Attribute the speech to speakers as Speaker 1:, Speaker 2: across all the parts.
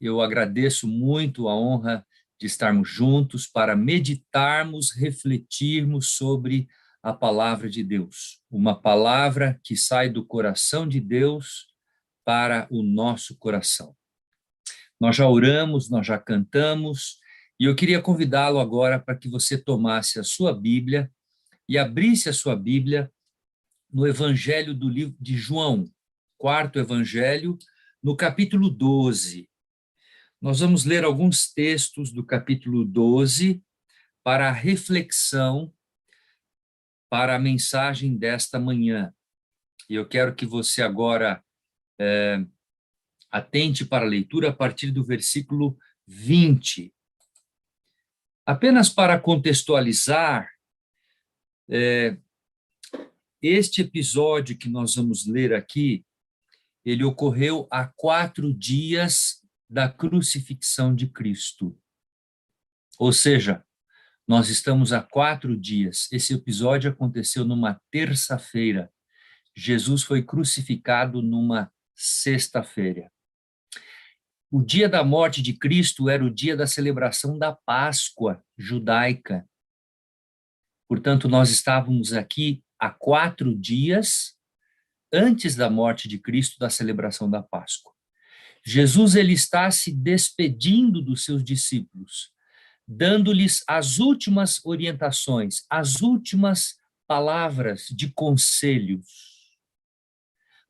Speaker 1: Eu agradeço muito a honra de estarmos juntos para meditarmos, refletirmos sobre a palavra de Deus. Uma palavra que sai do coração de Deus para o nosso coração. Nós já oramos, nós já cantamos, e eu queria convidá-lo agora para que você tomasse a sua Bíblia e abrisse a sua Bíblia no Evangelho do livro de João, quarto Evangelho, no capítulo 12. Nós vamos ler alguns textos do capítulo 12 para a reflexão, para a mensagem desta manhã. E eu quero que você agora atente para a leitura a partir do versículo 20. Apenas para contextualizar, este episódio que nós vamos ler aqui, ele ocorreu há 4 dias da crucifixão de Cristo. Ou seja, nós estamos há 4 dias. Esse episódio aconteceu numa terça-feira. Jesus foi crucificado numa sexta-feira. O dia da morte de Cristo era o dia da celebração da Páscoa judaica. Portanto, nós estávamos aqui há 4 dias antes da morte de Cristo, da celebração da Páscoa. Jesus ele está se despedindo dos seus discípulos, dando-lhes as últimas orientações, as últimas palavras de conselhos.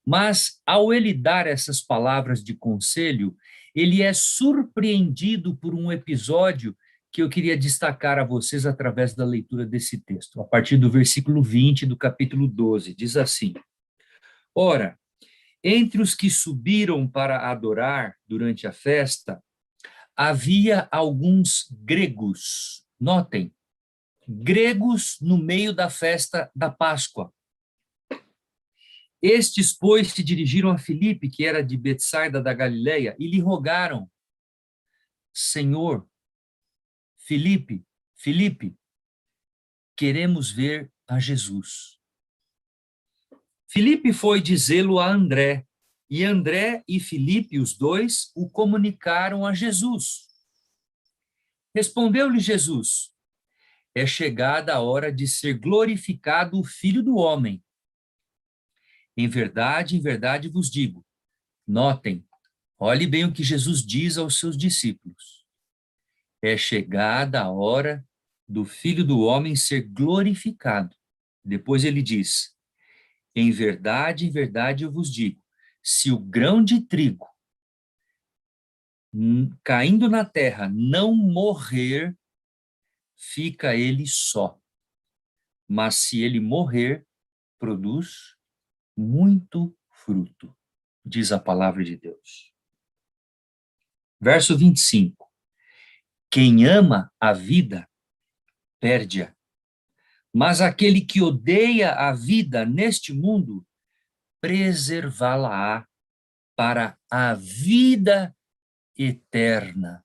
Speaker 1: Mas, ao ele dar essas palavras de conselho, ele é surpreendido por um episódio que eu queria destacar a vocês através da leitura desse texto. A partir do versículo 20 do capítulo 12, diz assim: Ora, entre os que subiram para adorar durante a festa, havia alguns gregos. Notem, gregos no meio da festa da Páscoa. Estes, pois, se dirigiram a Filipe, que era de Betsaida da Galileia, e lhe rogaram: Senhor, Filipe, queremos ver a Jesus. Filipe foi dizê-lo a André, e André e Filipe, os dois, o comunicaram a Jesus. Respondeu-lhe Jesus: É chegada a hora de ser glorificado o Filho do Homem. Em verdade vos digo. Notem, olhe bem o que Jesus diz aos seus discípulos. É chegada a hora do Filho do Homem ser glorificado. Depois ele diz: em verdade eu vos digo, se o grão de trigo caindo na terra não morrer, fica ele só. Mas se ele morrer, produz muito fruto, diz a palavra de Deus. Verso 25. Quem ama a vida, perde-a. Mas aquele que odeia a vida neste mundo, preservá-la-á para a vida eterna.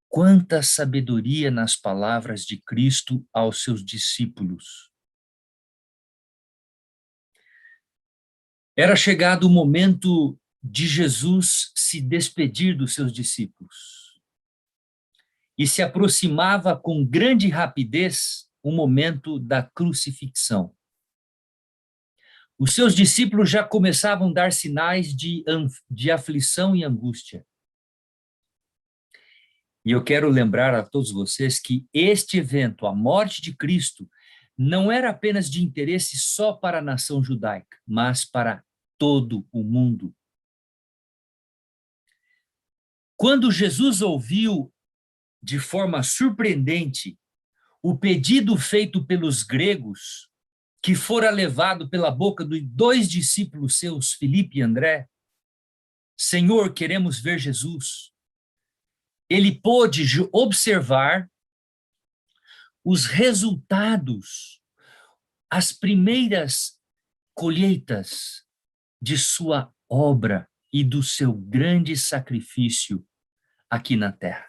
Speaker 1: Quanta sabedoria nas palavras de Cristo aos seus discípulos. Era chegado o momento de Jesus se despedir dos seus discípulos. E se aproximava com grande rapidez o momento da crucifixão. Os seus discípulos já começavam a dar sinais de aflição e angústia. E eu quero lembrar a todos vocês que este evento, a morte de Cristo, não era apenas de interesse só para a nação judaica, mas para todo o mundo. Quando Jesus ouviu de forma surpreendente o pedido feito pelos gregos, que fora levado pela boca de 2 discípulos seus, Filipe e André, Senhor, queremos ver Jesus. Ele pôde observar os resultados, as primeiras colheitas de sua obra e do seu grande sacrifício aqui na terra.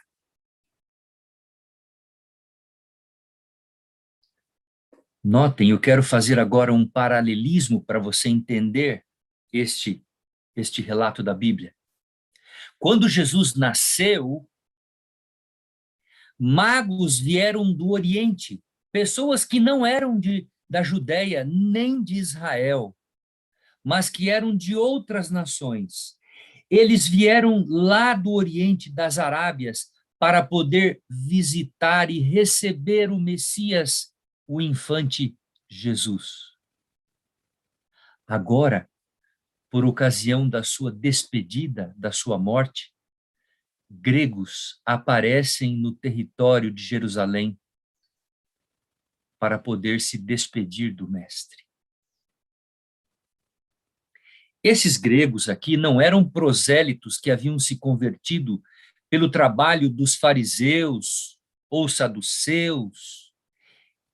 Speaker 1: Notem, eu quero fazer agora um paralelismo para você entender este relato da Bíblia. Quando Jesus nasceu, magos vieram do Oriente, pessoas que não eram da Judéia nem de Israel, mas que eram de outras nações. Eles vieram lá do Oriente, das Arábias, para poder visitar e receber o Messias, o infante Jesus. Agora, por ocasião da sua despedida, da sua morte, gregos aparecem no território de Jerusalém para poder se despedir do mestre. Esses gregos aqui não eram prosélitos que haviam se convertido pelo trabalho dos fariseus ou saduceus.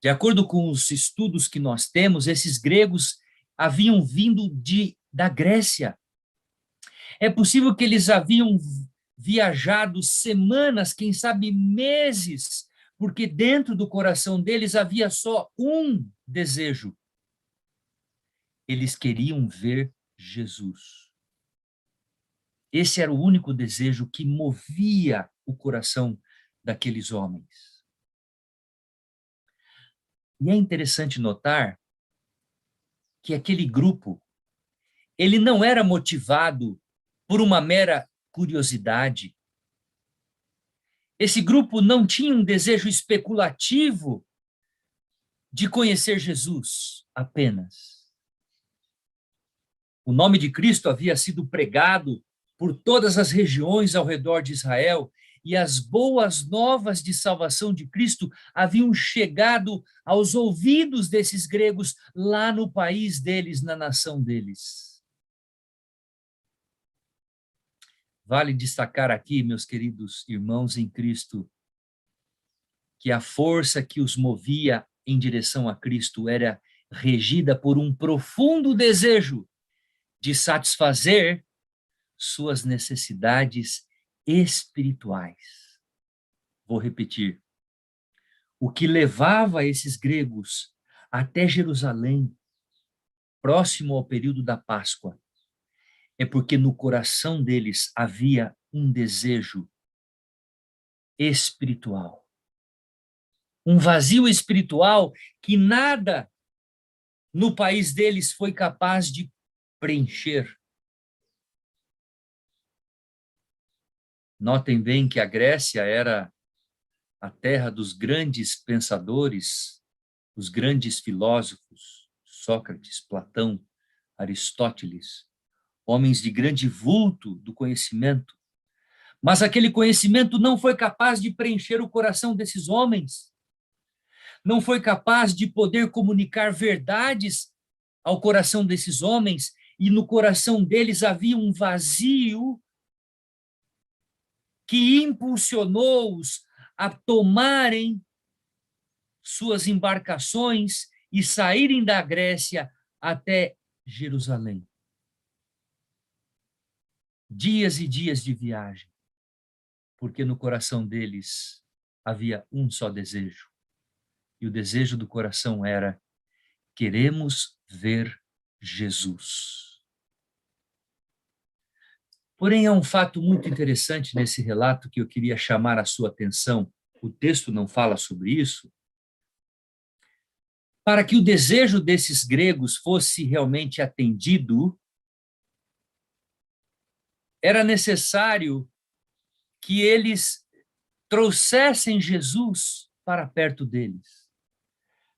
Speaker 1: De acordo com os estudos que nós temos, esses gregos haviam vindo da Grécia. É possível que eles haviam viajado semanas, quem sabe meses, porque dentro do coração deles havia só um desejo. Eles queriam ver Jesus. Esse era o único desejo que movia o coração daqueles homens. E é interessante notar que aquele grupo, ele não era motivado por uma mera curiosidade. Esse grupo não tinha um desejo especulativo de conhecer Jesus apenas. O nome de Cristo havia sido pregado por todas as regiões ao redor de Israel, e as boas novas de salvação de Cristo haviam chegado aos ouvidos desses gregos lá no país deles, na nação deles. Vale destacar aqui, meus queridos irmãos em Cristo, que a força que os movia em direção a Cristo era regida por um profundo desejo de satisfazer suas necessidades espirituais. Vou repetir. O que levava esses gregos até Jerusalém, próximo ao período da Páscoa, é porque no coração deles havia um desejo espiritual. Um vazio espiritual que nada no país deles foi capaz de preencher. Notem bem que a Grécia era a terra dos grandes pensadores, os grandes filósofos, Sócrates, Platão, Aristóteles, homens de grande vulto do conhecimento. Mas aquele conhecimento não foi capaz de preencher o coração desses homens, não foi capaz de poder comunicar verdades ao coração desses homens, e no coração deles havia um vazio que impulsionou-os a tomarem suas embarcações e saírem da Grécia até Jerusalém. Dias e dias de viagem, porque no coração deles havia um só desejo. E o desejo do coração era: queremos ver Jesus. Porém, há um fato muito interessante nesse relato que eu queria chamar a sua atenção. O texto não fala sobre isso. Para que o desejo desses gregos fosse realmente atendido, era necessário que eles trouxessem Jesus para perto deles.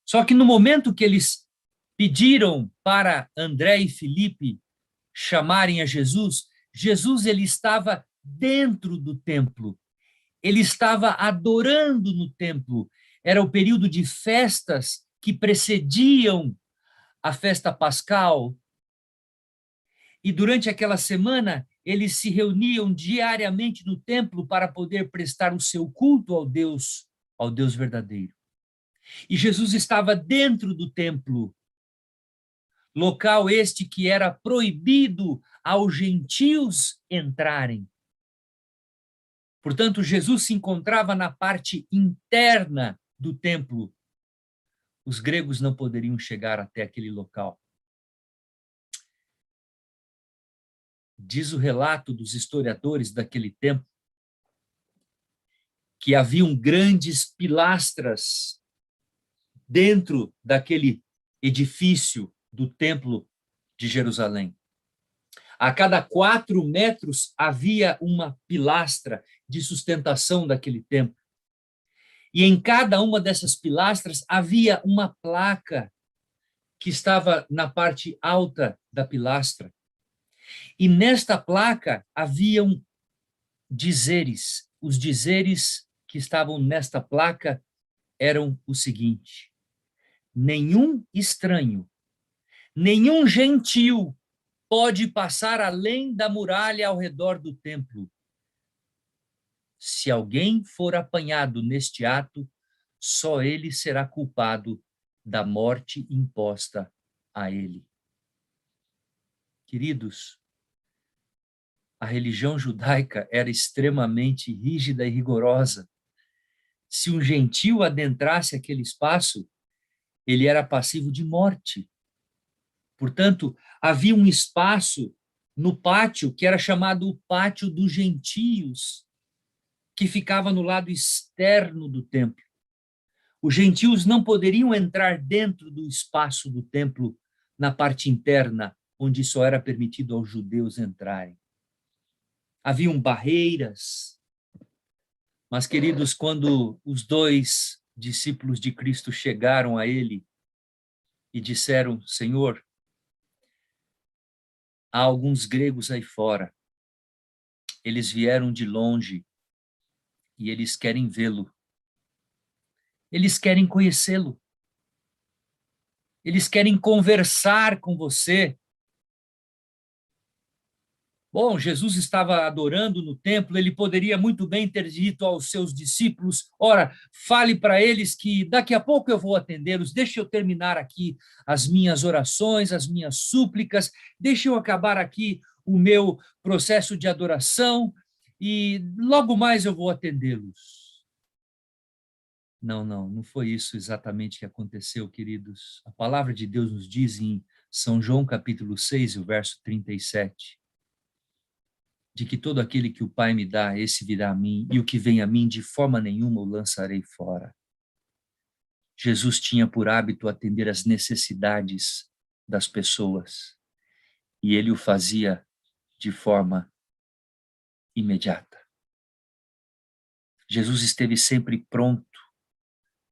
Speaker 1: Só que no momento que eles pediram para André e Filipe chamarem a Jesus, Jesus ele estava dentro do templo. Ele estava adorando no templo. Era o período de festas que precediam a festa pascal. E durante aquela semana, eles se reuniam diariamente no templo para poder prestar o seu culto ao Deus verdadeiro. E Jesus estava dentro do templo, local este que era proibido aos gentios entrarem. Portanto, Jesus se encontrava na parte interna do templo. Os gregos não poderiam chegar até aquele local. Diz o relato dos historiadores daquele tempo que haviam grandes pilastras dentro daquele edifício do Templo de Jerusalém. A cada 4 metros havia uma pilastra de sustentação daquele templo. E em cada uma dessas pilastras havia uma placa que estava na parte alta da pilastra. E nesta placa haviam dizeres. Os dizeres que estavam nesta placa eram o seguinte: nenhum estranho, nenhum gentil pode passar além da muralha ao redor do templo. Se alguém for apanhado neste ato, só ele será culpado da morte imposta a ele. Queridos, a religião judaica era extremamente rígida e rigorosa. Se um gentil adentrasse aquele espaço, ele era passivo de morte. Portanto, havia um espaço no pátio que era chamado o Pátio dos Gentios, que ficava no lado externo do templo. Os gentios não poderiam entrar dentro do espaço do templo, na parte interna, onde só era permitido aos judeus entrarem. Haviam barreiras, mas, queridos, quando os 2 discípulos de Cristo chegaram a ele e disseram: Senhor, há alguns gregos aí fora, eles vieram de longe e eles querem vê-lo. Eles querem conhecê-lo. Eles querem conversar com você. Bom, Jesus estava adorando no templo, ele poderia muito bem ter dito aos seus discípulos: ora, fale para eles que daqui a pouco eu vou atendê-los, deixe eu terminar aqui as minhas orações, as minhas súplicas, deixe eu acabar aqui o meu processo de adoração e logo mais eu vou atendê-los. Não foi isso exatamente que aconteceu, queridos. A palavra de Deus nos diz em São João capítulo 6, o verso 37, de que todo aquele que o Pai me dá, esse virá a mim, e o que vem a mim, de forma nenhuma o lançarei fora. Jesus tinha por hábito atender às necessidades das pessoas, e ele o fazia de forma imediata. Jesus esteve sempre pronto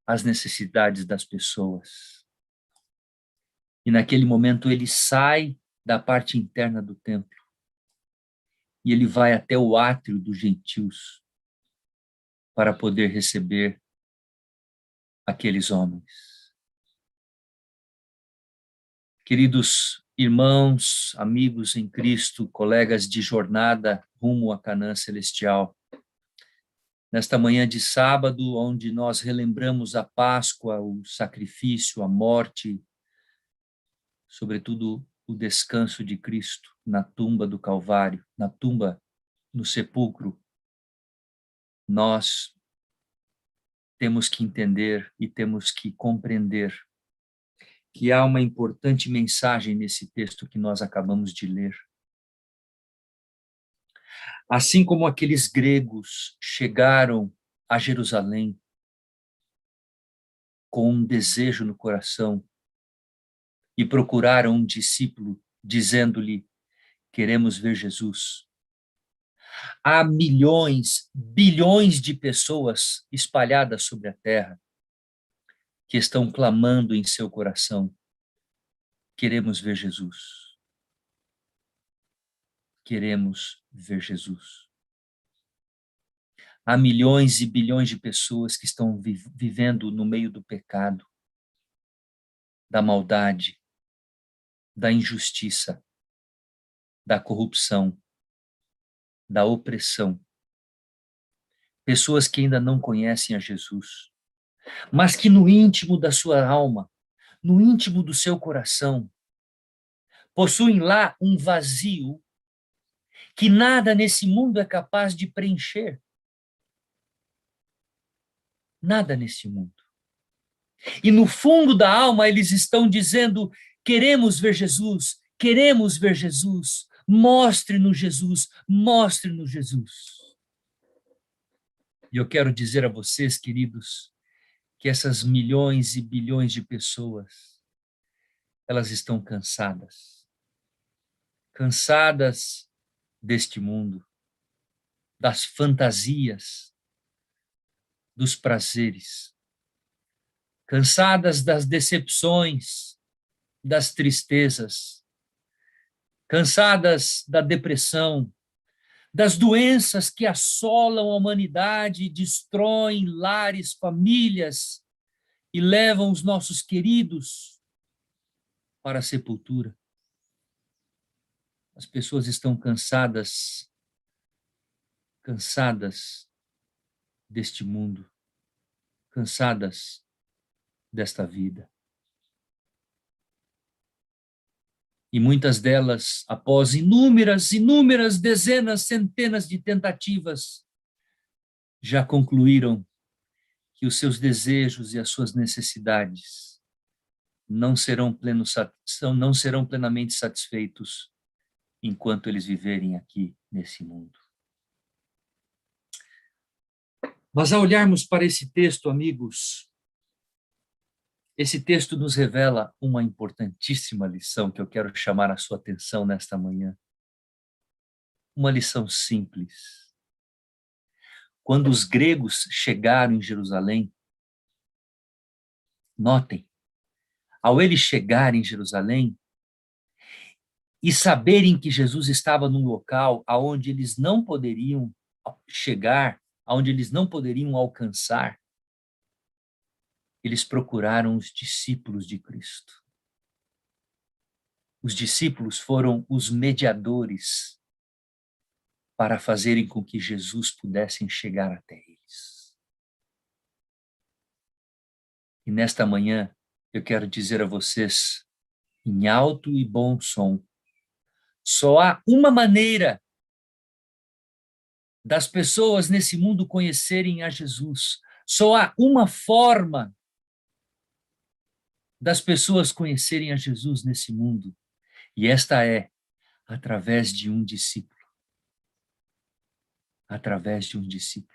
Speaker 1: às necessidades das pessoas. E naquele momento ele sai da parte interna do templo e ele vai até o átrio dos gentios para poder receber aqueles homens. Queridos irmãos, amigos em Cristo, colegas de jornada rumo a Canaã Celestial, nesta manhã de sábado, onde nós relembramos a Páscoa, o sacrifício, a morte, sobretudo o descanso de Cristo na tumba do Calvário, na tumba, no sepulcro, nós temos que entender e temos que compreender que há uma importante mensagem nesse texto que nós acabamos de ler. Assim como aqueles gregos chegaram a Jerusalém com um desejo no coração e procuraram um discípulo dizendo-lhe: queremos ver Jesus. Há milhões, bilhões de pessoas espalhadas sobre a terra que estão clamando em seu coração: queremos ver Jesus. Queremos ver Jesus. Há milhões e bilhões de pessoas que estão vivendo no meio do pecado, da maldade, da injustiça, da corrupção, da opressão. Pessoas que ainda não conhecem a Jesus, mas que no íntimo da sua alma, no íntimo do seu coração, possuem lá um vazio que nada nesse mundo é capaz de preencher. Nada nesse mundo. E no fundo da alma eles estão dizendo: queremos ver Jesus, queremos ver Jesus. Mostre-nos Jesus, mostre-nos Jesus. E eu quero dizer a vocês, queridos, que essas milhões e bilhões de pessoas, elas estão cansadas. Cansadas deste mundo, das fantasias, dos prazeres. Cansadas das decepções, das tristezas. Cansadas da depressão, das doenças que assolam a humanidade, destroem lares, famílias e levam os nossos queridos para a sepultura. As pessoas estão cansadas deste mundo, cansadas desta vida. E muitas delas, após inúmeras dezenas, centenas de tentativas, já concluíram que os seus desejos e as suas necessidades não serão plenamente satisfeitos enquanto eles viverem aqui nesse mundo. Mas ao olharmos para esse texto, amigos, esse texto nos revela uma importantíssima lição que eu quero chamar a sua atenção nesta manhã. Uma lição simples. Quando os gregos chegaram em Jerusalém, notem, ao eles chegarem em Jerusalém e saberem que Jesus estava num local aonde eles não poderiam chegar, aonde eles não poderiam alcançar, eles procuraram os discípulos de Cristo. Os discípulos foram os mediadores para fazerem com que Jesus pudesse chegar até eles. E nesta manhã, eu quero dizer a vocês, em alto e bom som, só há uma maneira das pessoas nesse mundo conhecerem a Jesus. Só há uma forma das pessoas conhecerem a Jesus nesse mundo. E esta é através de um discípulo. Através de um discípulo.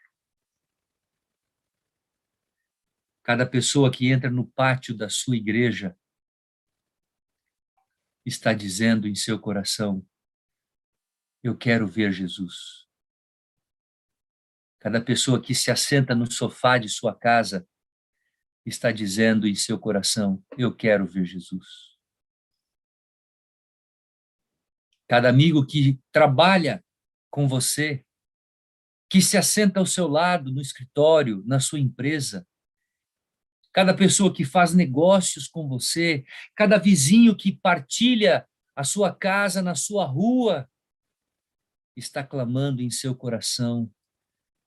Speaker 1: Cada pessoa que entra no pátio da sua igreja está dizendo em seu coração, eu quero ver Jesus. Cada pessoa que se assenta no sofá de sua casa está dizendo em seu coração, eu quero ver Jesus. Cada amigo que trabalha com você, que se assenta ao seu lado no escritório, na sua empresa, cada pessoa que faz negócios com você, cada vizinho que partilha a sua casa na sua rua, está clamando em seu coração,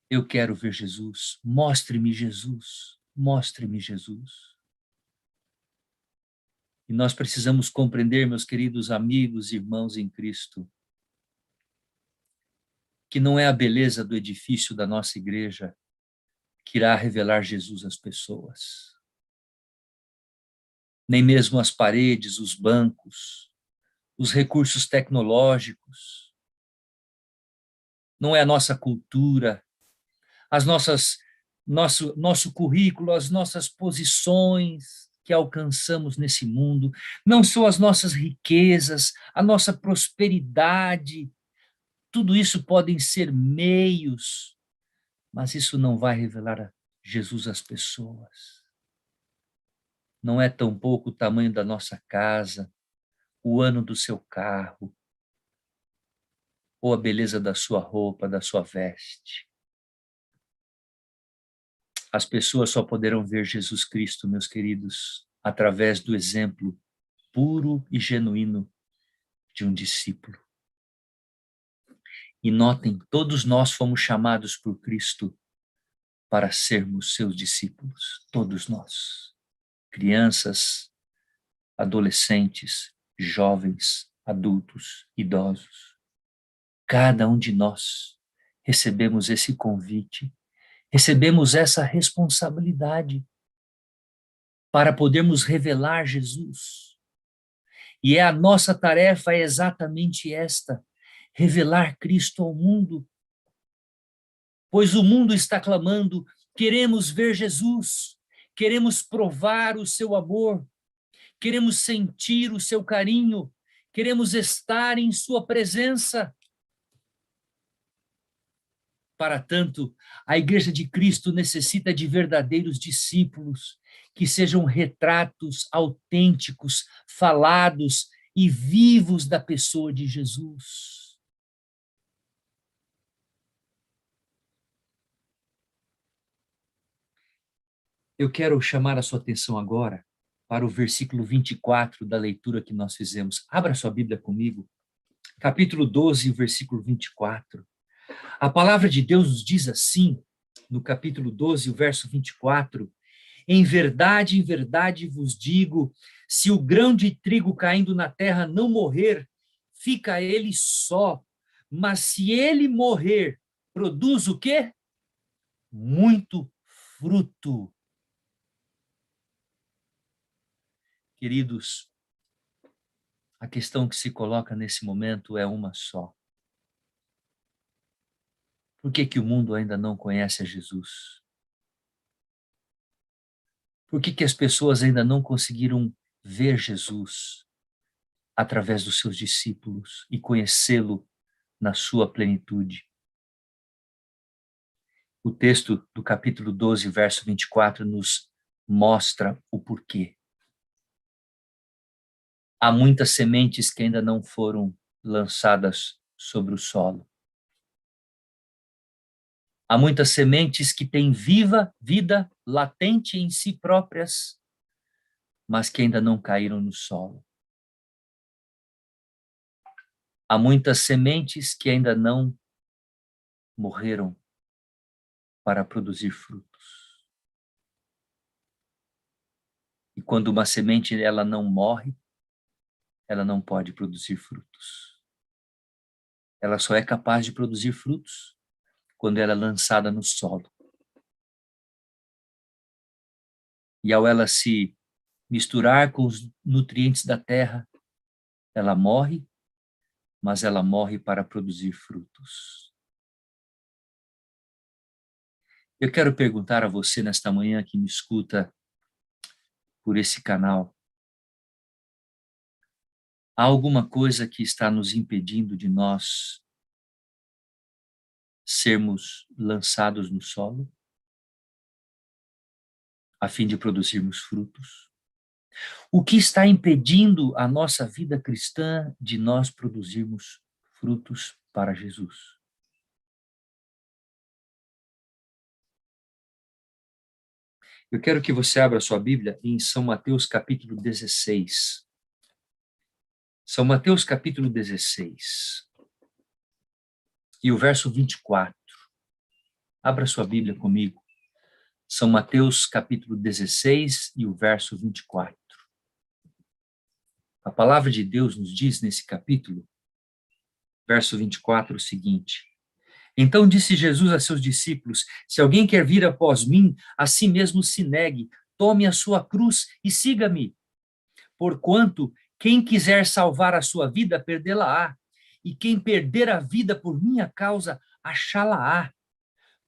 Speaker 1: eu quero ver Jesus, mostre-me Jesus, mostre-me Jesus. E nós precisamos compreender, meus queridos amigos e irmãos em Cristo, que não é a beleza do edifício da nossa igreja que irá revelar Jesus às pessoas. Nem mesmo as paredes, os bancos, os recursos tecnológicos. Não é a nossa cultura, nosso currículo, as nossas posições que alcançamos nesse mundo, não são as nossas riquezas, a nossa prosperidade, tudo isso podem ser meios, mas isso não vai revelar Jesus às pessoas. Não é tampouco o tamanho da nossa casa, o ano do seu carro, ou a beleza da sua roupa, da sua veste. As pessoas só poderão ver Jesus Cristo, meus queridos, através do exemplo puro e genuíno de um discípulo. E notem, todos nós fomos chamados por Cristo para sermos seus discípulos, todos nós. Crianças, adolescentes, jovens, adultos, idosos. Cada um de nós recebemos esse convite, recebemos essa responsabilidade para podermos revelar Jesus. E a nossa tarefa é exatamente esta, revelar Cristo ao mundo, pois o mundo está clamando, queremos ver Jesus, queremos provar o seu amor, queremos sentir o seu carinho, queremos estar em sua presença. Para tanto, a Igreja de Cristo necessita de verdadeiros discípulos, que sejam retratos autênticos, falados e vivos da pessoa de Jesus. Eu quero chamar a sua atenção agora para o versículo 24 da leitura que nós fizemos. Abra sua Bíblia comigo, capítulo 12, versículo 24. A palavra de Deus nos diz assim, no capítulo 12, o verso 24: em verdade vos digo, se o grão de trigo caindo na terra não morrer, fica ele só. Mas se ele morrer, produz o quê? Muito fruto. Queridos, a questão que se coloca nesse momento é uma só. Por que o mundo ainda não conhece a Jesus? Por que as pessoas ainda não conseguiram ver Jesus através dos seus discípulos e conhecê-lo na sua plenitude? O texto do capítulo 12, verso 24, nos mostra o porquê. Há muitas sementes que ainda não foram lançadas sobre o solo. Há muitas sementes que têm vida latente em si próprias, mas que ainda não caíram no solo. Há muitas sementes que ainda não morreram para produzir frutos. E quando uma semente ela não morre, ela não pode produzir frutos. Ela só é capaz de produzir frutos quando ela é lançada no solo. E ao ela se misturar com os nutrientes da terra, ela morre, mas ela morre para produzir frutos. Eu quero perguntar a você nesta manhã que me escuta por esse canal: há alguma coisa que está nos impedindo de nós sermos lançados no solo, a fim de produzirmos frutos? O que está impedindo a nossa vida cristã de nós produzirmos frutos para Jesus? Eu quero que você abra sua Bíblia em São Mateus capítulo 16. São Mateus capítulo 16. E o verso 24. Abra sua Bíblia comigo. São Mateus capítulo 16 e o verso 24. A palavra de Deus nos diz nesse capítulo, verso 24, o seguinte: então disse Jesus a seus discípulos: se alguém quer vir após mim, a si mesmo se negue, tome a sua cruz e siga-me. Porquanto, quem quiser salvar a sua vida, perdê-la-á, e quem perder a vida por minha causa, achá-la-á.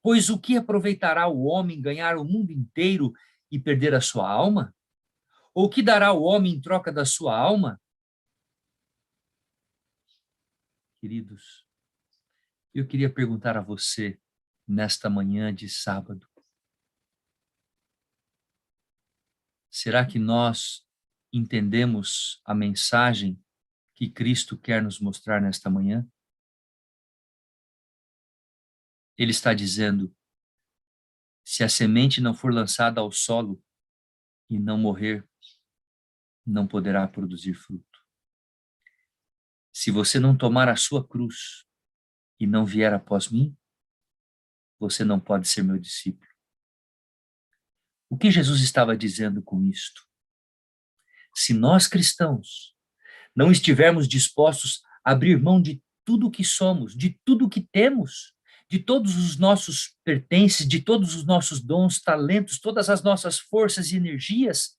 Speaker 1: Pois o que aproveitará o homem ganhar o mundo inteiro e perder a sua alma? Ou o que dará o homem em troca da sua alma? Queridos, eu queria perguntar a você, nesta manhã de sábado, será que nós entendemos a mensagem que Cristo quer nos mostrar nesta manhã? Ele está dizendo: se a semente não for lançada ao solo e não morrer, não poderá produzir fruto. Se você não tomar a sua cruz e não vier após mim, você não pode ser meu discípulo. O que Jesus estava dizendo com isto? Se nós cristãos não estivermos dispostos a abrir mão de tudo o que somos, de tudo o que temos, de todos os nossos pertences, de todos os nossos dons, talentos, todas as nossas forças e energias,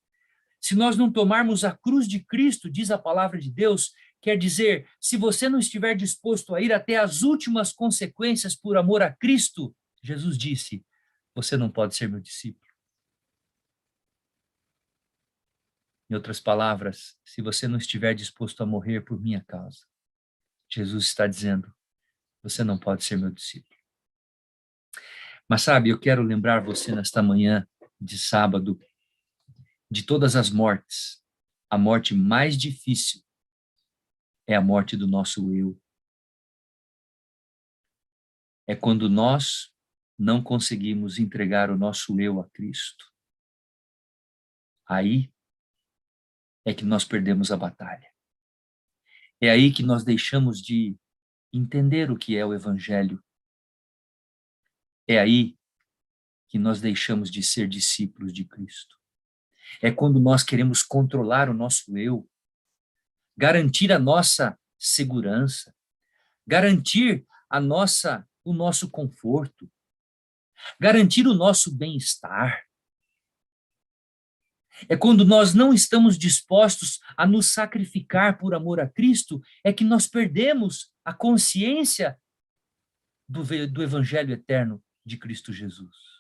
Speaker 1: se nós não tomarmos a cruz de Cristo, diz a palavra de Deus, Quer dizer, se você não estiver disposto a ir até as últimas consequências por amor a Cristo, Jesus disse, você não pode ser meu discípulo. Em outras palavras, se você não estiver disposto a morrer por minha causa, Jesus está dizendo, você não pode ser meu discípulo. Mas sabe, eu quero lembrar você nesta manhã de sábado, de todas as mortes, a morte mais difícil é a morte do nosso eu. É quando nós não conseguimos entregar o nosso eu a Cristo. Aí é que nós perdemos a batalha. É aí que nós deixamos de entender o que é o Evangelho. É aí que nós deixamos de ser discípulos de Cristo. É quando nós queremos controlar o nosso eu, garantir a nossa segurança, garantir o nosso conforto, garantir o nosso bem-estar. É quando nós não estamos dispostos a nos sacrificar por amor a Cristo, é que nós perdemos a consciência do Evangelho eterno de Cristo Jesus.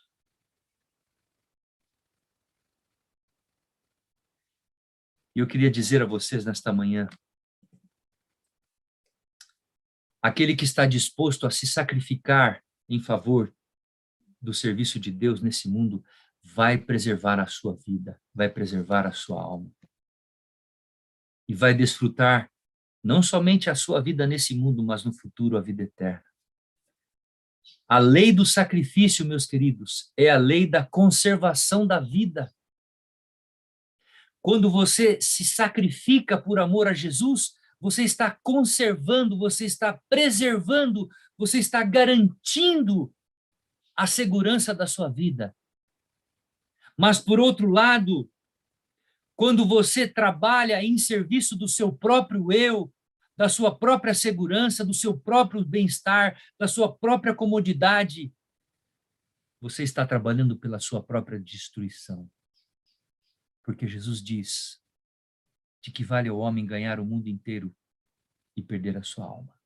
Speaker 1: E eu queria dizer a vocês nesta manhã, aquele que está disposto a se sacrificar em favor do serviço de Deus nesse mundo, vai preservar a sua vida, vai preservar a sua alma. E vai desfrutar não somente a sua vida nesse mundo, mas no futuro a vida eterna. A lei do sacrifício, meus queridos, é a lei da conservação da vida. Quando você se sacrifica por amor a Jesus, você está conservando, você está preservando, você está garantindo a segurança da sua vida. Mas, por outro lado, quando você trabalha em serviço do seu próprio eu, da sua própria segurança, do seu próprio bem-estar, da sua própria comodidade, você está trabalhando pela sua própria destruição. Porque Jesus diz de que vale ao homem ganhar o mundo inteiro e perder a sua alma.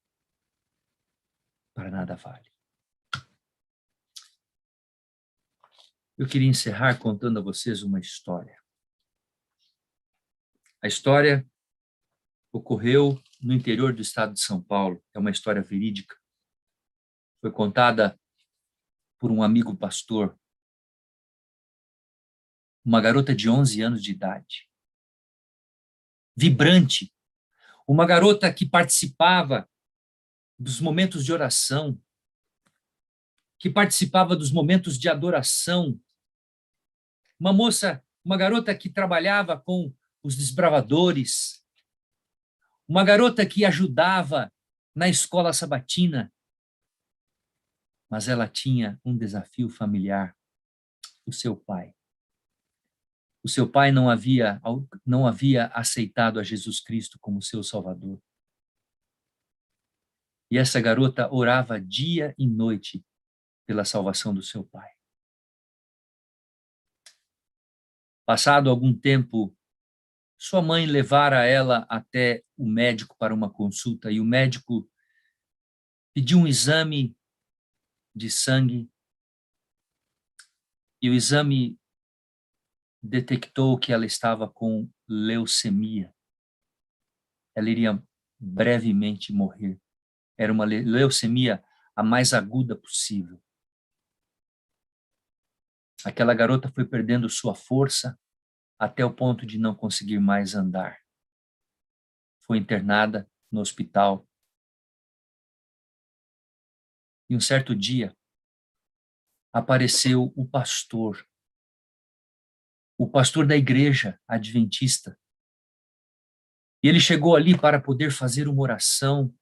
Speaker 1: Para nada vale. Eu queria encerrar contando a vocês uma história. A história ocorreu no interior do estado de São Paulo. É uma história verídica. Foi contada por um amigo pastor. Uma garota de 11 anos de idade. Vibrante. Uma garota que participava dos momentos de oração, que participava dos momentos de adoração. Uma garota que trabalhava com os desbravadores, uma garota que ajudava na escola sabatina, mas ela tinha um desafio familiar, o seu pai. O seu pai não havia aceitado a Jesus Cristo como seu Salvador. E essa garota orava dia e noite pela salvação do seu pai. Passado algum tempo, sua mãe levara ela até o médico para uma consulta e o médico pediu um exame de sangue e o exame detectou que ela estava com leucemia. Ela iria brevemente morrer. Era uma leucemia a mais aguda possível. Aquela garota foi perdendo sua força até o ponto de não conseguir mais andar. Foi internada no hospital. E um certo dia, apareceu o pastor da igreja adventista. E ele chegou ali para poder fazer uma oração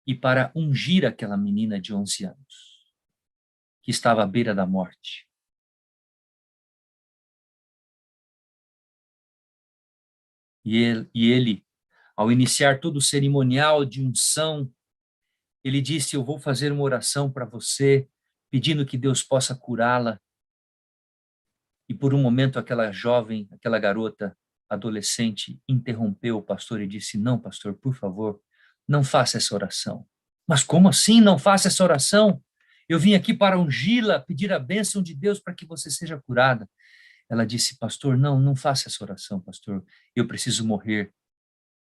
Speaker 1: e para ungir aquela menina de 11 anos, que estava à beira da morte. E ele, ao iniciar todo o cerimonial de unção, ele disse: eu vou fazer uma oração para você, pedindo que Deus possa curá-la. E por um momento aquela garota adolescente interrompeu o pastor e disse: não, pastor, por favor, não faça essa oração. Mas como assim não faça essa oração? Eu vim aqui para ungí-la, pedir a bênção de Deus para que você seja curada. Ela disse: pastor, não faça essa oração, pastor, eu preciso morrer.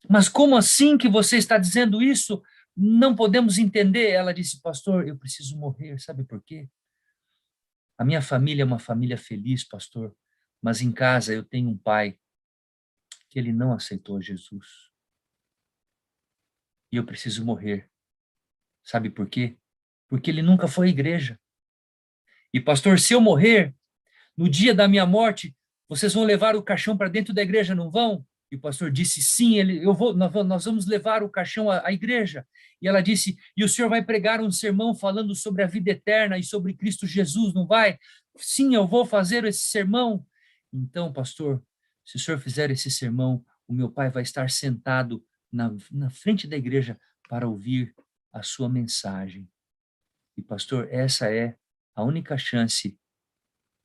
Speaker 1: Mas como assim que você está dizendo isso? Não podemos entender. Ela disse: pastor, eu preciso morrer. Sabe por quê? A minha família é uma família feliz, pastor, mas em casa eu tenho um pai que ele não aceitou Jesus. E eu preciso morrer. Sabe por quê? Porque ele nunca foi à igreja. E pastor, se eu morrer, no dia da minha morte, vocês vão levar o caixão para dentro da igreja, não vão? E o pastor disse: sim, nós vamos levar o caixão à igreja. E ela disse: e o senhor vai pregar um sermão falando sobre a vida eterna e sobre Cristo Jesus, não vai? Sim, eu vou fazer esse sermão. Então, pastor, se o senhor fizer esse sermão, o meu pai vai estar sentado na frente da igreja para ouvir a sua mensagem. E, pastor, essa é a única chance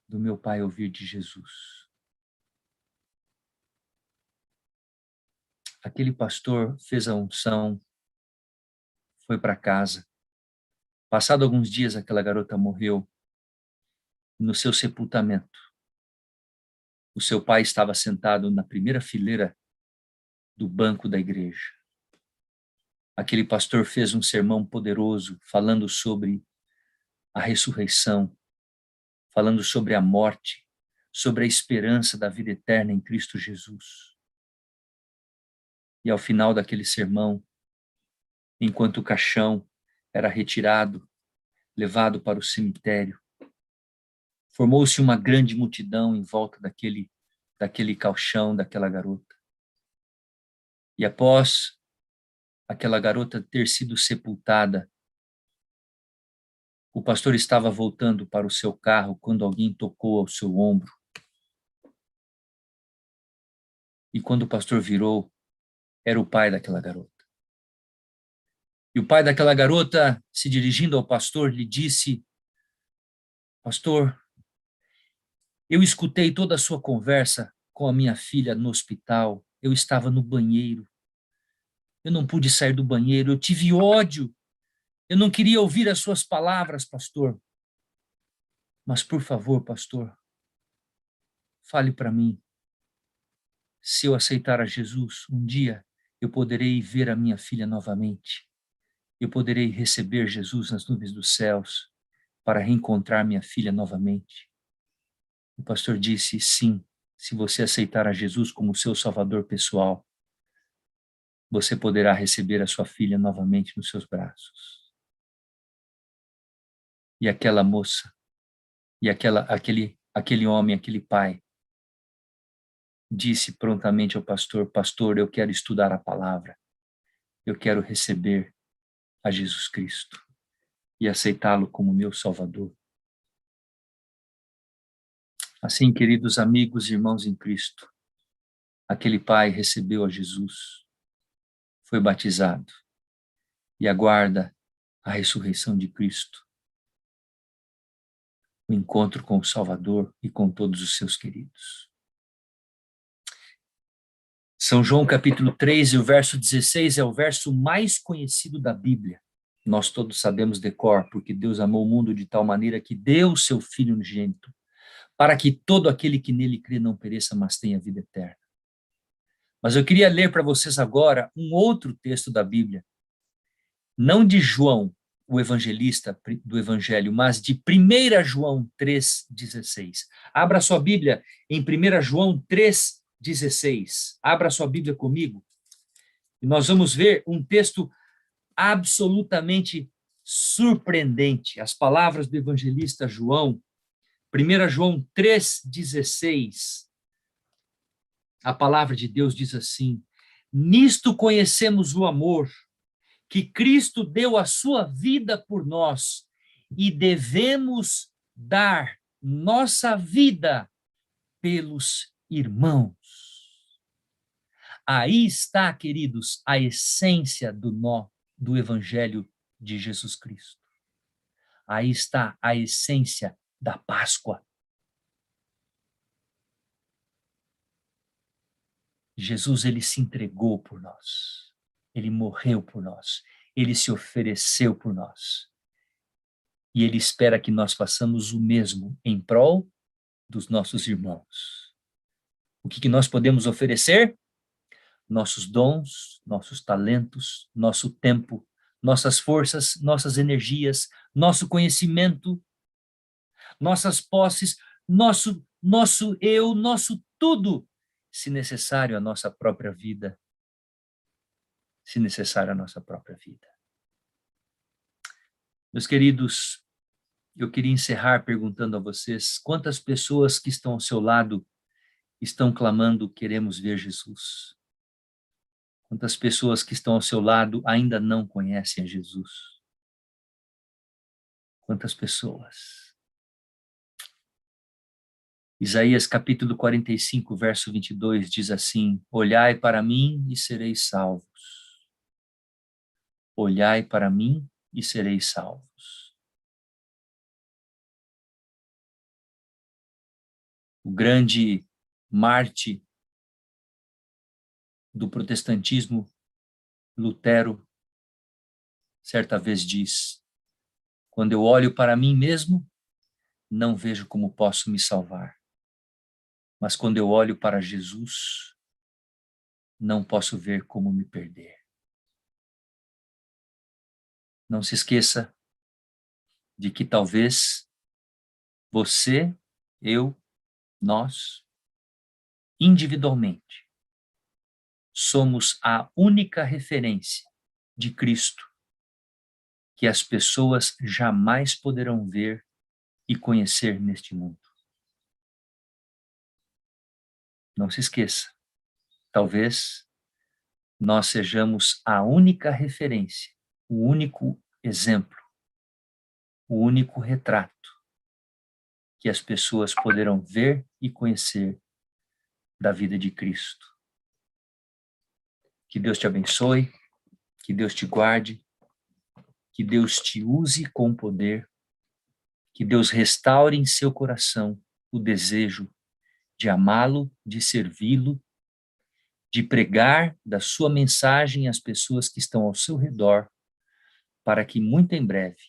Speaker 1: do meu pai ouvir de Jesus. Aquele pastor fez a unção, foi para casa. Passado alguns dias, aquela garota morreu. No seu sepultamento, o seu pai estava sentado na primeira fileira do banco da igreja. Aquele pastor fez um sermão poderoso, falando sobre a ressurreição, falando sobre a morte, sobre a esperança da vida eterna em Cristo Jesus. E ao final daquele sermão, enquanto o caixão era retirado, levado para o cemitério, formou-se uma grande multidão em volta daquele caixão, daquela garota. E após aquela garota ter sido sepultada, o pastor estava voltando para o seu carro quando alguém tocou ao seu ombro. E quando o pastor virou, era o pai daquela garota. E o pai daquela garota, se dirigindo ao pastor, lhe disse: pastor, eu escutei toda a sua conversa com a minha filha no hospital. Eu estava no banheiro. Eu não pude sair do banheiro. Eu tive ódio. Eu não queria ouvir as suas palavras, pastor. Mas, por favor, pastor, fale para mim. Se eu aceitar a Jesus, um dia eu poderei ver a minha filha novamente. Eu poderei receber Jesus nas nuvens dos céus para reencontrar minha filha novamente. O pastor disse: sim, se você aceitar a Jesus como seu salvador pessoal, você poderá receber a sua filha novamente nos seus braços. E aquela moça, e aquele homem, aquele pai, disse prontamente ao pastor: pastor, eu quero estudar a palavra, eu quero receber a Jesus Cristo e aceitá-lo como meu Salvador. Assim, queridos amigos e irmãos em Cristo, aquele pai recebeu a Jesus, foi batizado e aguarda a ressurreição de Cristo, o encontro com o Salvador e com todos os seus queridos. São João capítulo 3 e o verso 16 é o verso mais conhecido da Bíblia. Nós todos sabemos de cor, porque Deus amou o mundo de tal maneira que deu o seu Filho unigênito, para que todo aquele que nele crê não pereça, mas tenha vida eterna. Mas eu queria ler para vocês agora um outro texto da Bíblia, não de João, o evangelista do Evangelho, mas de 1 João 3,16. Abra sua Bíblia em 1 João 3,16. Abra sua Bíblia comigo. E nós vamos ver um texto absolutamente surpreendente. As palavras do evangelista João, 1 João 3,16. A palavra de Deus diz assim: nisto conhecemos o amor, que Cristo deu a sua vida por nós, e devemos dar nossa vida pelos irmãos. Aí está, queridos, a essência do Evangelho de Jesus Cristo. Aí está a essência da Páscoa. Jesus, ele se entregou por nós. Ele morreu por nós. Ele se ofereceu por nós. E ele espera que nós façamos o mesmo em prol dos nossos irmãos. O que nós podemos oferecer? Nossos dons, nossos talentos, nosso tempo, nossas forças, nossas energias, nosso conhecimento, nossas posses, nosso eu, nosso tudo, se necessário, a nossa própria vida. Se necessário, a nossa própria vida. Meus queridos, eu queria encerrar perguntando a vocês, quantas pessoas que estão ao seu lado estão clamando, queremos ver Jesus? Quantas pessoas que estão ao seu lado ainda não conhecem a Jesus? Quantas pessoas? Isaías capítulo 45, verso 22 diz assim: olhai para mim e sereis salvos. Olhai para mim e sereis salvos. O grande Marte do protestantismo, Lutero, certa vez diz: quando eu olho para mim mesmo, não vejo como posso me salvar. Mas quando eu olho para Jesus, não posso ver como me perder. Não se esqueça de que talvez você, eu, nós, individualmente, somos a única referência de Cristo que as pessoas jamais poderão ver e conhecer neste mundo. Não se esqueça, talvez nós sejamos a única referência, o único exemplo, o único retrato que as pessoas poderão ver e conhecer da vida de Cristo. Que Deus te abençoe, que Deus te guarde, que Deus te use com poder, que Deus restaure em seu coração o desejo de amá-lo, de servi-lo, de pregar da sua mensagem às pessoas que estão ao seu redor, para que muito em breve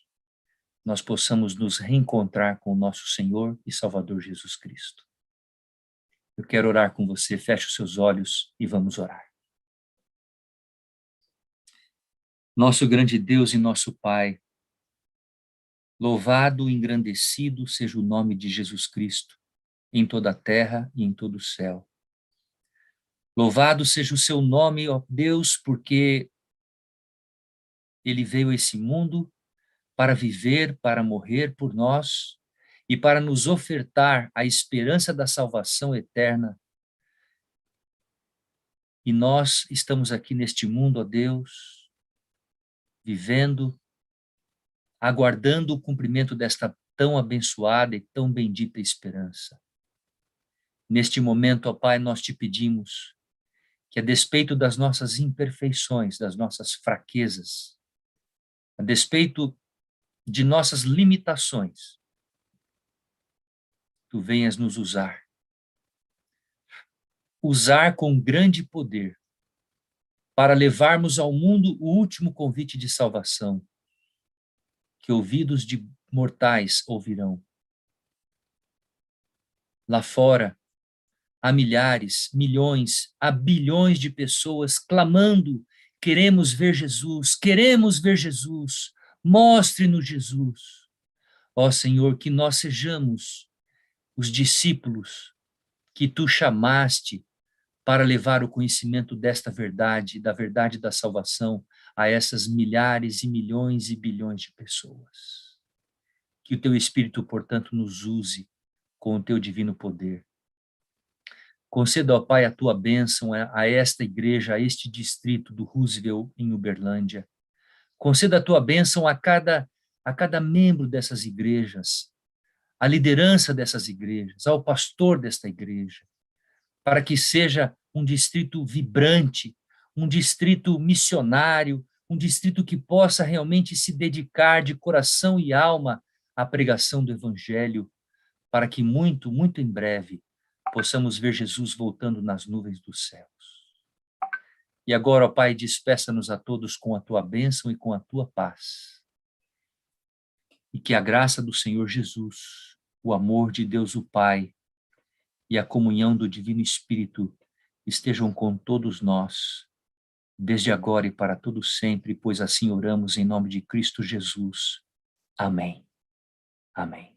Speaker 1: nós possamos nos reencontrar com o nosso Senhor e Salvador Jesus Cristo. Eu quero orar com você, feche os seus olhos e vamos orar. Nosso grande Deus e nosso Pai, louvado e engrandecido seja o nome de Jesus Cristo, em toda a terra e em todo o céu. Louvado seja o seu nome, ó Deus, porque ele veio a esse mundo para viver, para morrer por nós e para nos ofertar a esperança da salvação eterna. E nós estamos aqui neste mundo, ó Deus, vivendo, aguardando o cumprimento desta tão abençoada e tão bendita esperança. Neste momento, ó Pai, nós te pedimos que, a despeito das nossas imperfeições, das nossas fraquezas, a despeito de nossas limitações, tu venhas nos usar. Usar com grande poder para levarmos ao mundo o último convite de salvação, que ouvidos de mortais ouvirão. Lá fora, há milhares, milhões, há bilhões de pessoas clamando: queremos ver Jesus, mostre-nos Jesus. Ó Senhor, que nós sejamos os discípulos que tu chamaste para levar o conhecimento desta verdade, da verdade da salvação, a essas milhares e milhões e bilhões de pessoas. Que o teu Espírito, portanto, nos use com o teu divino poder. Conceda, ó Pai, a tua bênção a esta igreja, a este distrito do Roosevelt, em Uberlândia. Conceda a tua bênção a cada membro dessas igrejas, à liderança dessas igrejas, ao pastor desta igreja, para que seja um distrito vibrante, um distrito missionário, um distrito que possa realmente se dedicar de coração e alma à pregação do Evangelho, para que muito, muito em breve possamos ver Jesus voltando nas nuvens dos céus. E agora, ó Pai, despeça-nos a todos com a tua bênção e com a tua paz. E que a graça do Senhor Jesus, o amor de Deus o Pai e a comunhão do Divino Espírito estejam com todos nós, desde agora e para todo sempre, pois assim oramos em nome de Cristo Jesus. Amém. Amém.